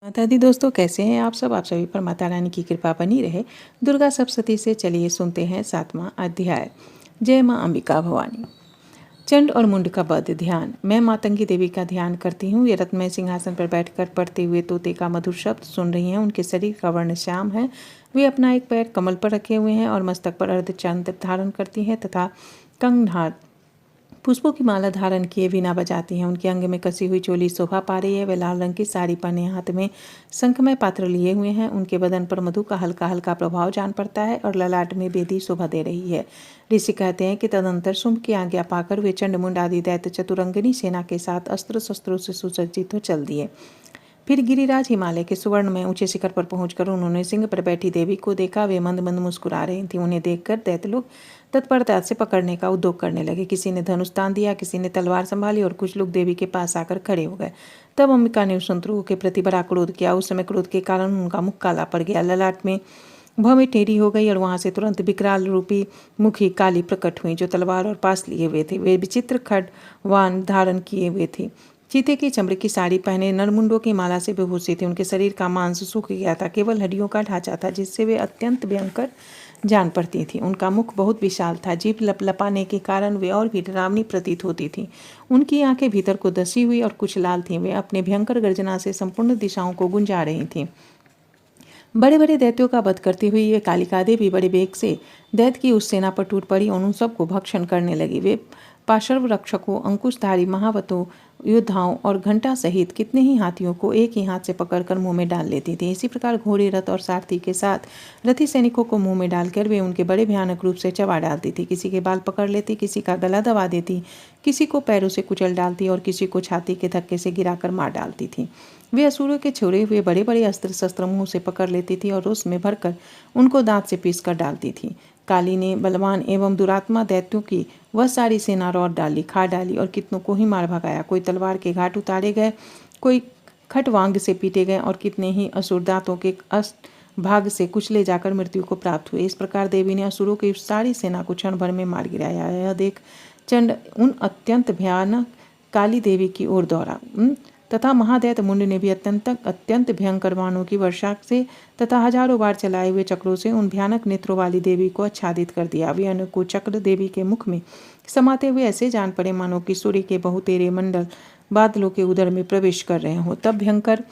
माता दी दोस्तों, कैसे हैं आप सब। आप सभी पर माता रानी की कृपा बनी रहे। दुर्गा सप्तशती से चलिए सुनते हैं 7वां अध्याय। जय माँ अंबिका भवानी। चंड और मुंड का वध ध्यान। मैं मातंगी देवी का ध्यान करती हूँ। ये रत्नमय सिंहासन पर बैठकर पढ़ते हुए तोते का मधुर शब्द सुन रही हैं। उनके शरीर का वर्ण श्याम है। वे अपना एक पैर कमल पर रखे हुए हैं और मस्तक पर अर्धचंद्र धारण करती हैं तथा कंगनहार पुष्पों की माला धारण किए वीणा बजाती हैं। उनके अंग में कसी हुई चोली शोभा पा रही है। वे लाल रंग की साड़ी पहने हाथ में शंखमय पात्र लिए हुए हैं। उनके बदन पर मधु का हल्का हल्का प्रभाव जान पड़ता है और ललाट में बेदी शोभा दे रही है। ऋषि कहते हैं कि तदंतर शुंभ की आज्ञा पाकर वे चंडमुंड आदि दैत्य चतुरंगिनी सेना के साथ अस्त्र शस्त्रों से सुसज्जित हो चल दिए। फिर गिरिराज हिमालय के सुवर्ण में ऊंचे शिखर पर पहुंचकर उन्होंने सिंह पर बैठी देवी को देखा। वे मंद मंद मुस्कुरा रही थी। उन्हें देखकर दैत्य लोग तत्परता से पकड़ने का उद्योग करने लगे। किसी ने धनुष तान दिया, किसी ने तलवार संभाली और कुछ लोग देवी के पास आकर खड़े हो गए। तब अंबिका ने उस शत्रुओं के प्रति बड़ा क्रोध किया। उस समय क्रोध के कारण उनका मुख काला पड़ गया, ललाट में भौवें टेढ़ी हो गई और वहां से तुरंत विकराल रूपी मुखी काली प्रकट हुई, जो तलवार और पास लिए हुए थे। वे विचित्र खड्वान धारण किए हुए थे। चीते की चमड़े की साड़ी पहने नरमुंडों की माला से विभूषित थी। उनके शरीर का मांस सूख गया था, केवल हड्डियों का ढांचा था जिससे वे अत्यंत भयंकर जान पड़ती थी। उनका मुख बहुत विशाल था। जीभ लपलपाने के कारण वे और भी डरावनी प्रतीत होती थी। उनकी आंखें भीतर को धसी हुई और कुछ लाल थीं। वे अपने भयंकर गर्जना से संपूर्ण दिशाओं को गुंजा रही थीं। बड़े बड़े दैत्यों का वध करती हुई ये कालिका देवी बड़े वेग से दैत्य की उस सेना पर टूट पड़ी और उन सबको भक्षण करने लगी। वे पार्श्व रक्षकों, अंकुशधारी महावतों, योद्धाओं और घंटा सहित कितने ही हाथियों को एक ही हाथ से पकड़कर मुंह में डाल लेती थी। इसी प्रकार घोड़े, रथ और सारथी के साथ रथी सैनिकों को मुंह में डालकर वे उनके बड़े भयानक रूप से चबा डालती थी। किसी के बाल पकड़ लेती, किसी का गला दबा देती, किसी को पैरों से कुचल डालती और किसी को छाती के धक्के से गिराकर मार डालती थी। वे असुरों के छोड़े हुए बड़े बड़े अस्त्र शस्त्र मुंह से पकड़ लेती थी और उसमें भरकर उनको दांत से पीस कर डालती थी। काली ने बलवान एवं दुरात्मा दैत्यों की वह सारी सेना रौंद डाली, खा डाली और कितनों को ही मार भगाया। कोई तलवार के घाट उतारे गए, कोई खटवांग से पीटे गए और कितने ही असुर दांतों के भाग से कुचले जाकर मृत्यु को प्राप्त हुए। इस प्रकार देवी ने असुरों की सारी सेना को क्षण भर में मार गिराया। यह देख चंड उन अत्यंत भयानक काली देवी की ओर दौड़ा तथा महादैत्य मुंड ने भी अत्यंत भयंकर बाणों की वर्षा से तथा हजारों बार चलाए हुए चक्रों से उन भयानक नेत्रों वाली देवी को आच्छादित कर दिया। वे अनेकों चक्र देवी के मुख में समाते हुए ऐसे जान पड़े मानो कि सूर्य के बहुतेरे मंडल बादलों के उदर में प्रवेश कर रहे हों। तब भयंकर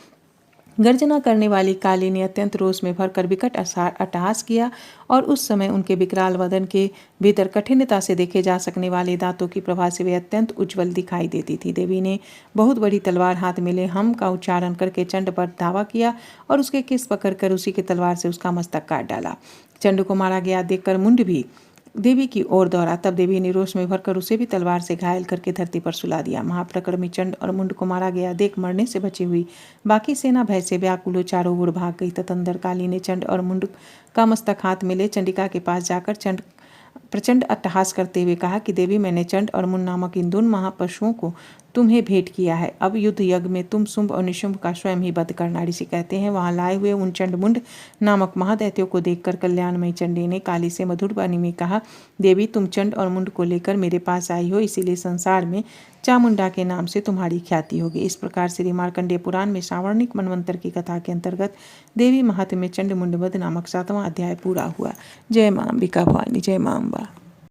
गर्जना करने वाली काली ने अत्यंत रोष में भरकर विकट अट्टहास किया और उस समय उनके विकराल वदन के भीतर कठिनता से देखे जा सकने वाले दांतों की प्रभा से वे अत्यंत उज्ज्वल दिखाई देती थी। देवी ने बहुत बड़ी तलवार हाथ में ले हम का उच्चारण करके चंड पर धावा किया और उसके केस पकड़कर उसी की तलवार से उसका मस्तक काट डाला। चंड को मारा गया देखकर मुंड भी देवी की ओर दौड़ा। तब देवी ने रोष में भरकर उसे भी तलवार से घायल करके धरती पर सुला दिया। महाप्रकर्मी चंड और मुंड को मारा गया देख मरने से बची हुई बाकी सेना भय से व्याकुल चारों ओर भाग गई। तदंतर काली ने चंड और मुंड का मस्तक हाथ में ले चंडिका के पास जाकर प्रचंड अट्टहास करते हुए कहा कि देवी, मैंने चंड और मुंड नामक इन दोनों महापशुओं को तुम्हें भेंट किया है। अब युद्ध यज्ञ में तुम शुंभ और निशुंभ का स्वयं ही वध करना। ऋषि कहते हैं, वहां लाए हुए उन चंड मुंड नामक महादैत्यों को देखकर कल्याणमयी चंडी ने काली से मधुर वाणी में कहा, देवी, तुम चंड और मुंड को लेकर मेरे पास आई हो, इसीलिए संसार में चामुंडा के नाम से तुम्हारी ख्याति होगी। इस प्रकार श्री मार्कंडेय पुराण में सावर्णिक मनवंतर की कथा के अंतर्गत देवी महात्म्य में चंड मुंड वध नामक 7वां अध्याय पूरा हुआ। जय मां अंबिका भवानी, जय मां अम्बा।